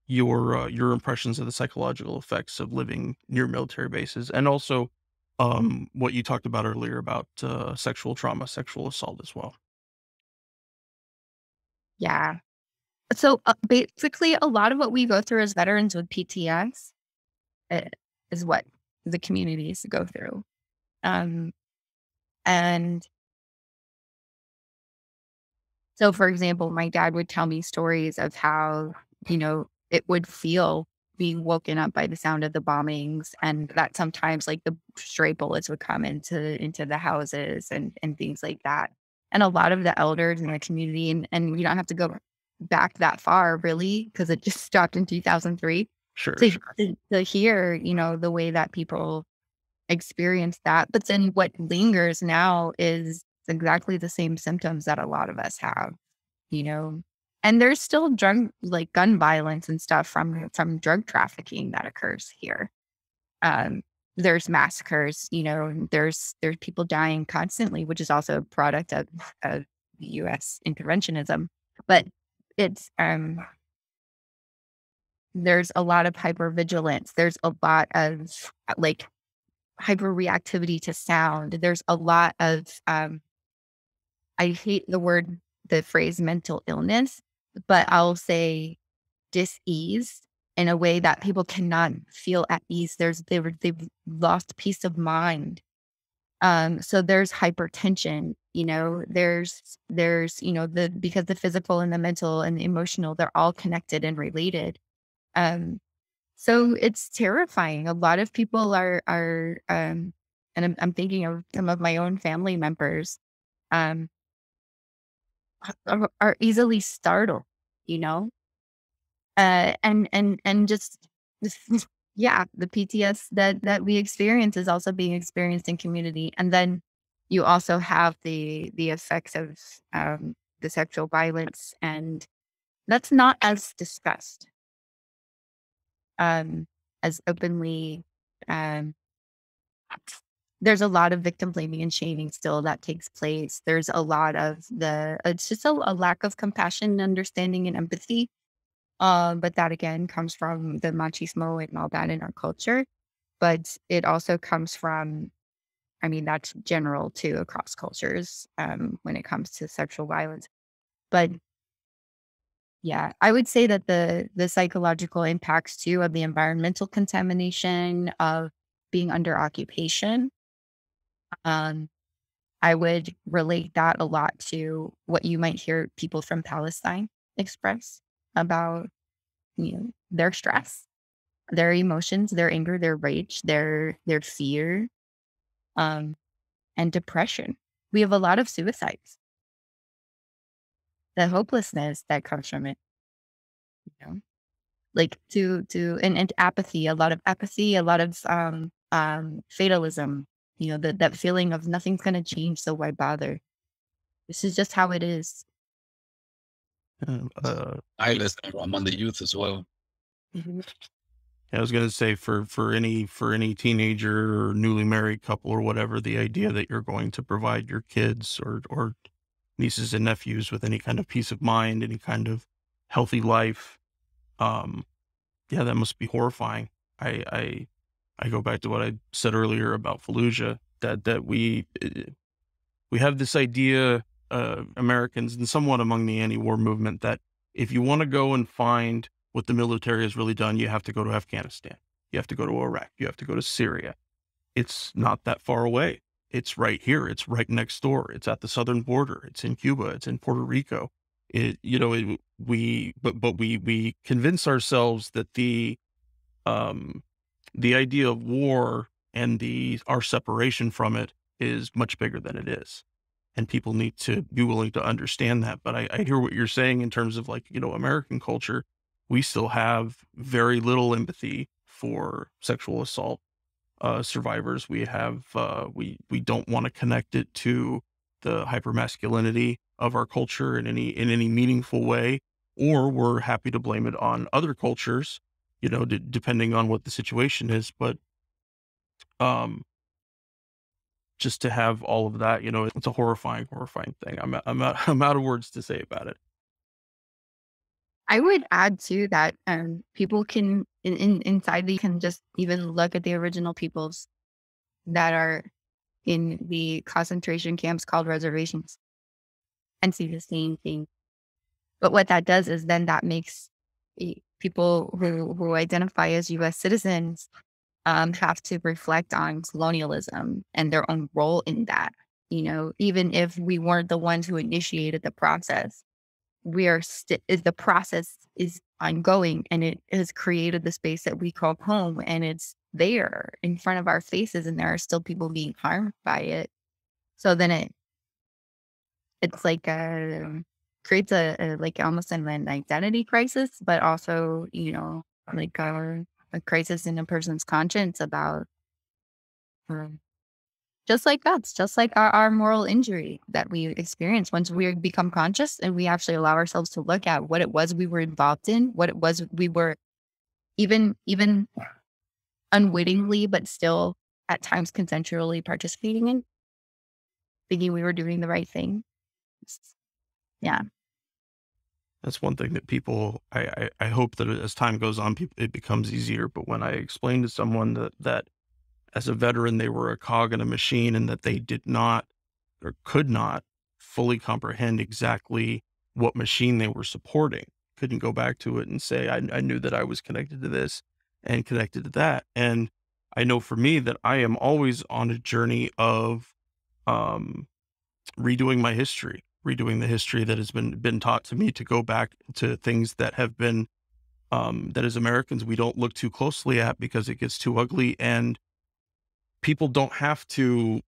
your impressions of the psychological effects of living near military bases, and also what you talked about earlier about sexual trauma, sexual assault as well. Yeah. So basically, a lot of what we go through as veterans with PTS uh, is what the communities go through. Um, and so, for example, my dad would tell me stories of how, it would feel being woken up by the sound of the bombings, and that sometimes like the stray bullets would come into the houses and things like that. And a lot of the elders in the community, and you don't have to go back that far really, because it just stopped in 2003. Sure, To, sure. to hear, the way that people experience that. But then what lingers now is exactly the same symptoms that a lot of us have, you know. And there's still like gun violence and stuff from drug trafficking that occurs here. Um, there's massacres, there's people dying constantly, which is also a product of US interventionism. But it's there's a lot of hypervigilance. There's a lot of like hyperreactivity to sound. There's a lot of I hate the phrase mental illness, but I'll say dis-ease in a way that people cannot feel at ease. They've lost peace of mind. So there's hypertension, because the physical and the mental and the emotional, they're all connected and related. Um, so it's terrifying. A lot of people and I'm thinking of some of my own family members, um, are easily startled, you know, and just, yeah, the PTS that we experience is also being experienced in community. And then you also have the effects of the sexual violence, and that's not as discussed um, as openly. Um, there's a lot of victim blaming and shaming still that takes place. There's a lot of it's just a lack of compassion, understanding, and empathy. But that again comes from the machismo and all that in our culture. But it also comes from, I mean, that's general too across cultures when it comes to sexual violence. But yeah, I would say that the psychological impacts too of the environmental contamination of being under occupation. Um, I would relate that a lot to what you might hear people from Palestine express about, their stress, their emotions, their anger, their rage, their fear, um, and depression. We have a lot of suicides, the hopelessness that comes from it, you know, like and apathy, a lot of apathy, a lot of fatalism, that feeling of nothing's gonna change, so why bother? This is just how it is. I listen among the youth as well. Mhm. I was going to say, for any teenager or newly married couple or whatever, the idea that you're going to provide your kids or nieces and nephews with any kind of peace of mind, any kind of healthy life, yeah, that must be horrifying. I go back to what I said earlier about Fallujah, that we have this idea, Americans and somewhat among the anti-war movement, that if you want to go and find what the military has really done, you have to go to Afghanistan. You have to go to Iraq. You have to go to Syria. It's not that far away. It's right here. It's right next door. It's at the southern border. It's in Cuba. It's in Puerto Rico. We convince ourselves that the idea of war and our separation from it is much bigger than it is. And people need to be willing to understand that. But I hear what you're saying in terms of like, American culture. We still have very little empathy for sexual assault survivors. We have, we don't want to connect it to the hypermasculinity of our culture in any meaningful way, or we're happy to blame it on other cultures, depending on what the situation is. But, just to have all of that, it's a horrifying thing. I'm out of words to say about it. I would add too that people can inside they can just even look at the original peoples that are in the concentration camps called reservations and see the same thing. But what that does is then that makes people who identify as U.S. citizens have to reflect on colonialism and their own role in that. Even if we weren't the ones who initiated the process, the process is ongoing, and it has created the space that we call home, and it's there in front of our faces, and there are still people being harmed by it. So then it's like creates a like almost an identity crisis, but also like a crisis in a person's conscience about just like that's just like our moral injury that we experience once we become conscious and we actually allow ourselves to look at what it was we were involved in, what it was we were even unwittingly, but still at times consensually participating in, thinking we were doing the right thing. Yeah. That's one thing that people, I hope that as time goes on, it becomes easier. But when I explain to someone that as a veteran, they were a cog in a machine and that they did not or could not fully comprehend exactly what machine they were supporting, couldn't go back to it and say, I knew that I was connected to this and connected to that. And I know for me that I am always on a journey of redoing my history, redoing the history that has been taught to me, to go back to things that have been, that as Americans, we don't look too closely at because it gets too ugly. And people don't have to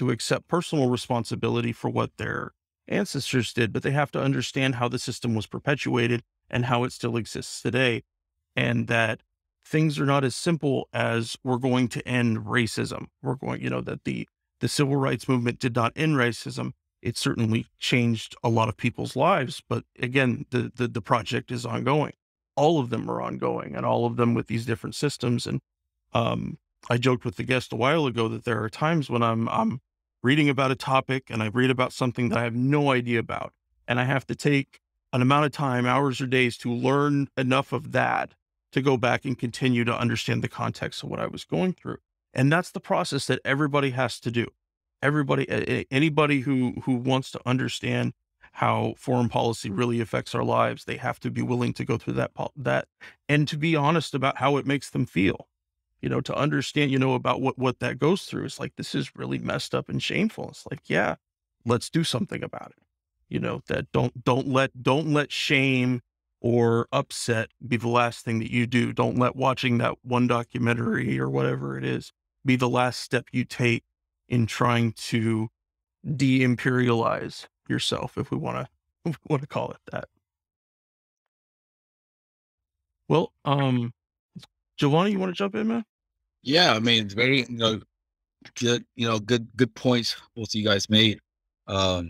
accept personal responsibility for what their ancestors did, but they have to understand how the system was perpetuated and how it still exists today. And that things are not as simple as we're going to end racism. We're going, that the civil rights movement did not end racism. It certainly changed a lot of people's lives. But again, the project is ongoing. All of them are ongoing, and all of them with these different systems. And, I joked with the guest a while ago that there are times when I'm reading about a topic and I read about something that I have no idea about, and I have to take an amount of time, hours or days, to learn enough of that to go back and continue to understand the context of what I was going through. And that's the process that everybody has to do. Anybody who wants to understand how foreign policy really affects our lives, they have to be willing to go through that and to be honest about how it makes them feel. To understand, about what that goes through. It's like, this is really messed up and shameful. It's like, yeah, let's do something about it. That don't let shame or upset be the last thing that you do. Don't let watching that one documentary or whatever it is be the last step you take in trying to de-imperialize yourself, if we want to call it that. Well, Jovanni, you want to jump in, man? Yeah, I mean, it's very, good, good points both of you guys made. How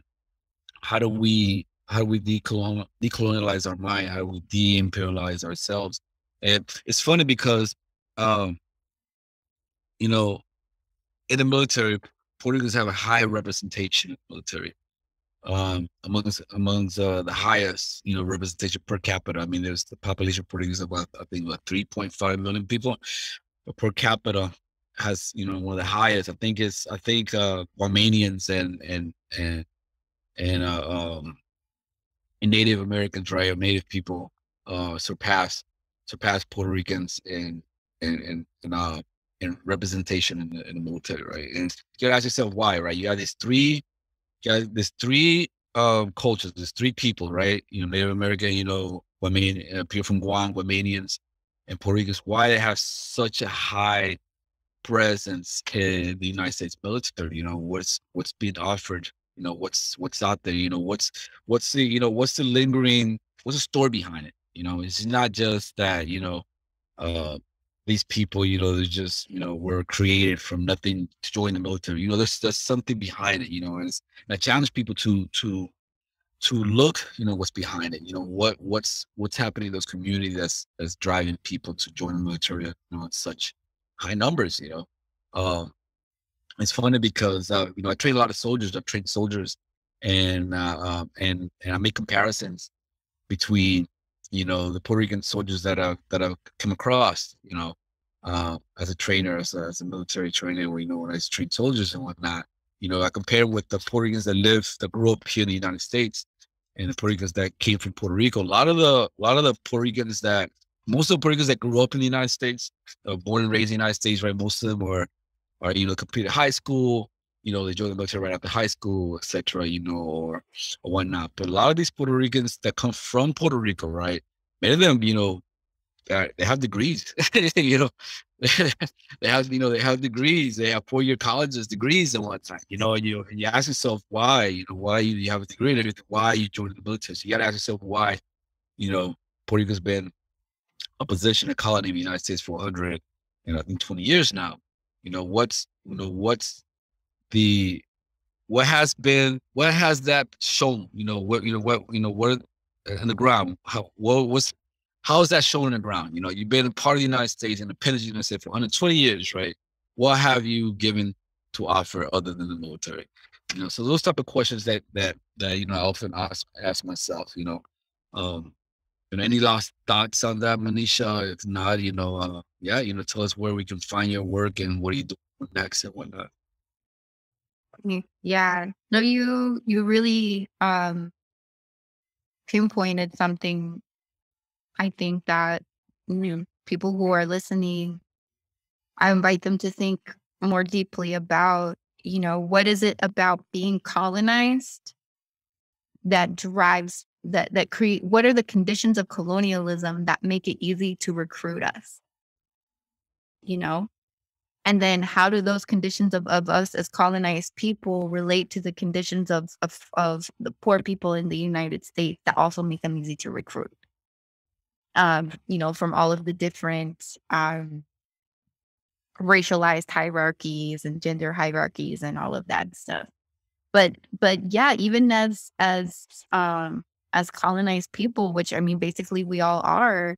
do we decolonialize our mind? How do we de-imperialize ourselves? And it's funny because, in the military, Puerto Ricans have a high representation in the military. Amongst the highest, representation per capita. I mean, there's the population of Puerto Ricans about, I think, about 3.5 million people. But per capita has, one of the highest. I think Guamanians and Native Americans, right, or Native people, surpass Puerto Ricans in representation in the military, right? And you gotta ask yourself why, right? You got these three cultures, there's three people, right? Native American, Guamanian, people from Guam, Guamanians, and Puerto Ricans. Why they have such a high presence in the United States military. What's being offered, what's out there, what's the lingering, what's the story behind it. It's not just that, uh these people, they're just, were created from nothing to join the military. There's something behind it, and I challenge people to look, what's behind it, what's happening in those communities that's driving people to join the military, in such high numbers. It's funny because I train a lot of soldiers. I've trained soldiers, and I make comparisons between, the Puerto Rican soldiers that I've come across, as a trainer, as a military trainer, when I train soldiers and whatnot. I compare with the Puerto Ricans that grew up here in the United States, and the Puerto Ricans that came from Puerto Rico. A lot of the Puerto Ricans most of the Puerto Ricans that grew up in the United States, born and raised in the United States, right? Most of them are completed high school, they joined the military right after high school, etc., or whatnot. But a lot of these Puerto Ricans that come from Puerto Rico, right? Many of them, they have degrees, they have degrees, they have 4-year colleges, degrees and whatnot, and you ask yourself why you have a degree and everything, why you joined the military. So you got to ask yourself why, Puerto Rico's been a position, a colony in the United States for 100, I think 20 years now. What's the, what has that shown, what in the ground, how is that shown in the ground? You've been a part of the United States, independent United States for 120 years, right? What have you given to offer other than the military? So those type of questions that I often ask myself. Any last thoughts on that, Monisha? If not, tell us where we can find your work and what are you doing next and whatnot. Yeah. No, you really pinpointed something. I think that people who are listening, I invite them to think more deeply about, what is it about being colonized that drives, that create, what are the conditions of colonialism that make it easy to recruit us? And then how do those conditions of us as colonized people relate to the conditions of the poor people in the United States that also make them easy to recruit? From all of the different racialized hierarchies and gender hierarchies and all of that stuff. But yeah, even as colonized people, which basically we all are,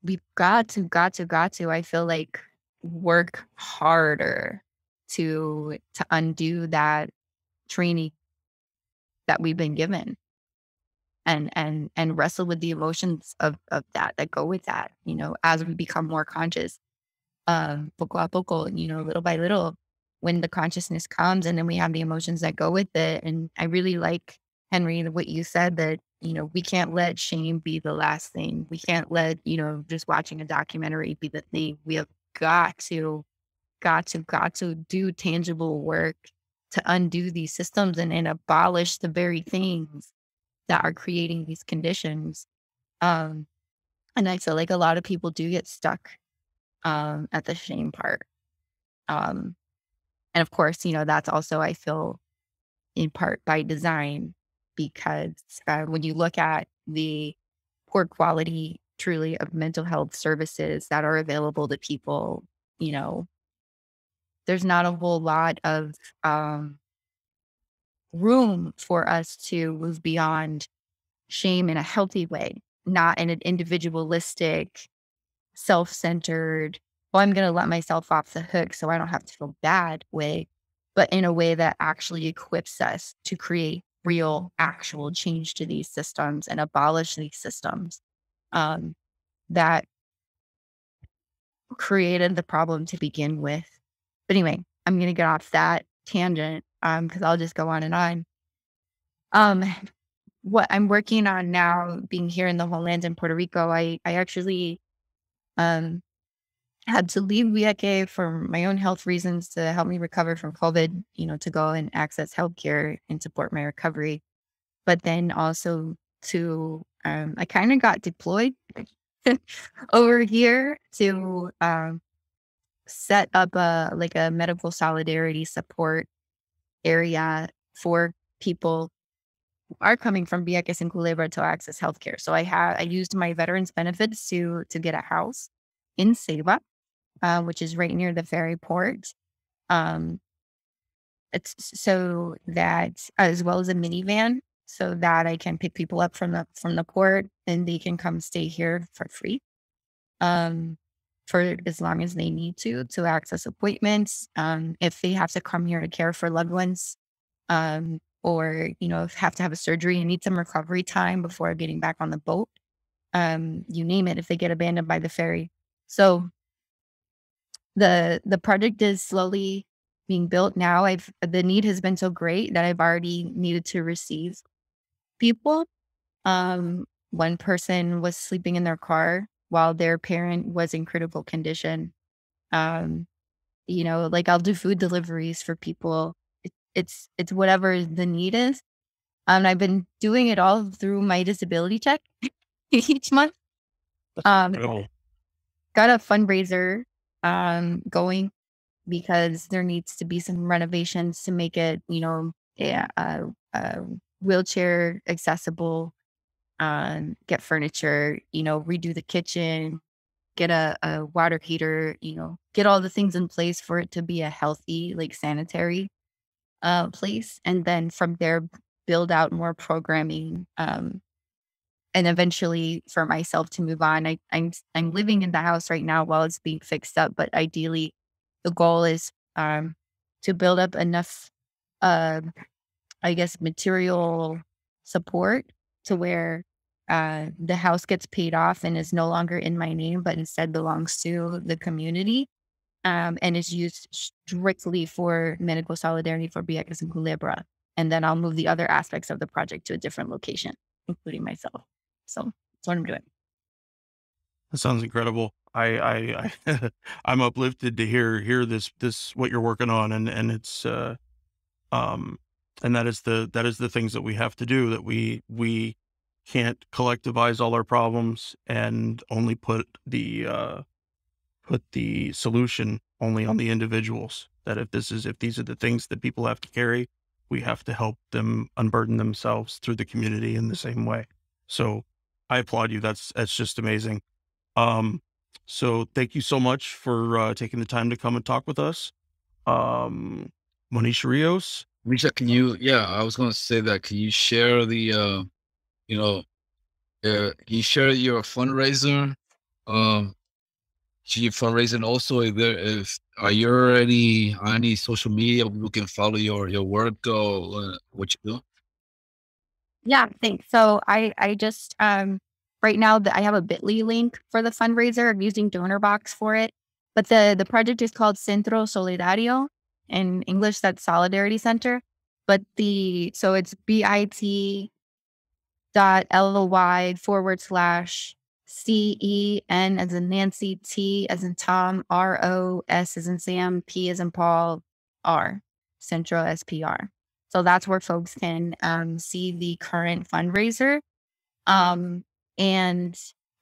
we've got to, I feel like, work harder to undo that training that we've been given. And wrestle with the emotions of that go with that, as we become more conscious, poco a poco, little by little, when the consciousness comes, and then we have the emotions that go with it. And I really like, Henry, what you said, that, we can't let shame be the last thing. We can't let, just watching a documentary be the thing. We have got to do tangible work to undo these systems and abolish the very things that are creating these conditions. And I feel like a lot of people do get stuck at the shame part. And of course, that's also, I feel, in part by design, because when you look at the poor quality, truly, of mental health services that are available to people, there's not a whole lot of room for us to move beyond shame in a healthy way, not in an individualistic, self-centered, well, I'm going to let myself off the hook so I don't have to feel bad way, but in a way that actually equips us to create real, actual change to these systems and abolish these systems that created the problem to begin with. But anyway, I'm going to get off that tangent because I'll just go on and on. What I'm working on now, being here in the homeland in Puerto Rico, I actually had to leave Vieques for my own health reasons to help me recover from COVID, to go and access healthcare and support my recovery. But then also I kind of got deployed over here to set up a medical solidarity support area for people who are coming from Vieques and Culebra to access healthcare. So I used my veterans benefits to get a house in Ceiba, which is right near the ferry port. Um, it's so that, as well as a minivan, so that I can pick people up from the port and they can come stay here for free. For as long as they need to access appointments. If they have to come here to care for loved ones, or, have to have a surgery and need some recovery time before getting back on the boat. You name it, if they get abandoned by the ferry. So the project is slowly being built now. The need has been so great that I've already needed to receive people. One person was sleeping in their car while their parent was in critical condition. Like, I'll do food deliveries for people. It's whatever the need is. I've been doing it all through my disability check each month. Got a fundraiser going because there needs to be some renovations to make it, wheelchair accessible. Get furniture, redo the kitchen, get a water heater, get all the things in place for it to be a healthy, like, sanitary place. And then from there, build out more programming, and eventually for myself to move on. I'm living in the house right now while it's being fixed up, but ideally the goal is to build up enough, uh, I guess, material support to where the house gets paid off and is no longer in my name, but instead belongs to the community, and is used strictly for medical solidarity for Vieques and Culebra. And then I'll move the other aspects of the project to a different location, including myself. So that's what I'm doing. That sounds incredible. I'm uplifted to hear this what you're working on, and it's and that is the things that we have to do, that we can't collectivize all our problems and only put the solution only on the individuals. That if these are the things that people have to carry, we have to help them unburden themselves through the community in the same way. So I applaud you. That's just amazing. So thank you so much for taking the time to come and talk with us. Monisha Rios. Monisha, I was going to say that, can you share can you share your fundraiser? Your fundraising also, are you already on any social media we can follow your work, what you do? Yeah, thanks. So I just right now I have a bit.ly link for the fundraiser. I'm using DonorBox for it. But the project is called Centro Solidario. In English, that's Solidarity Center. But so it's bit.ly/CEN as in Nancy, T as in Tom, ROS as in Sam, P as in Paul, R, Centro SPR. So that's where folks can see the current fundraiser. And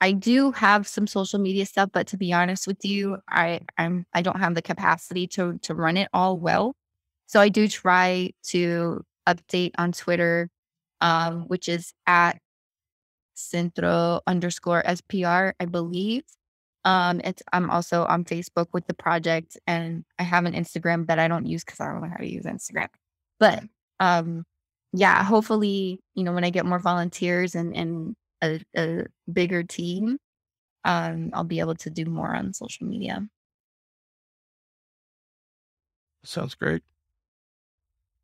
I do have some social media stuff, but to be honest with you, I don't have the capacity to run it all well. So I do try to update on Twitter, which is at Centro_SPR, I believe. I'm also on Facebook with the project, and I have an Instagram that I don't use because I don't know how to use Instagram. But yeah, hopefully, when I get more volunteers and a bigger team, I'll be able to do more on social media. Sounds great.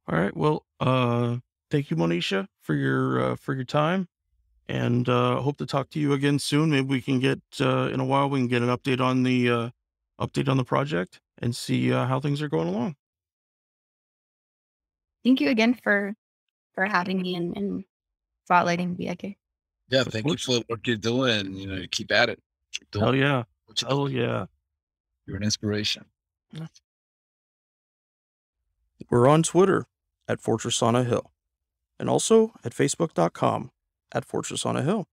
All right. Well, thank you, Monisha, for your time, and hope to talk to you again soon. Maybe we can get in a while. We can get an update on the project and see how things are going along. Thank you again for having me and spotlighting Vieques. Yeah, thank you for what you're doing. Keep at it. Keep doing Hell yeah. what you're Hell doing. yeah. You're an inspiration. We're on Twitter at Fortress on a Hill, and also at Facebook.com/Fortress on a Hill.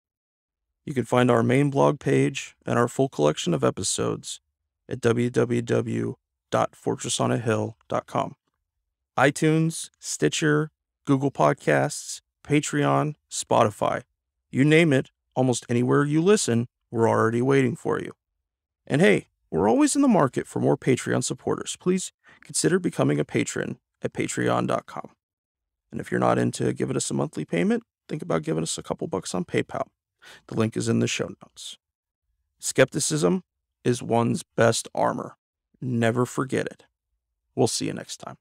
You can find our main blog page and our full collection of episodes at www.fortressonahill.com. iTunes, Stitcher, Google Podcasts, Patreon, Spotify. You name it, almost anywhere you listen, we're already waiting for you. And hey, we're always in the market for more Patreon supporters. Please consider becoming a patron at patreon.com. And if you're not into giving us a monthly payment, think about giving us a couple bucks on PayPal. The link is in the show notes. Skepticism is one's best armor. Never forget it. We'll see you next time.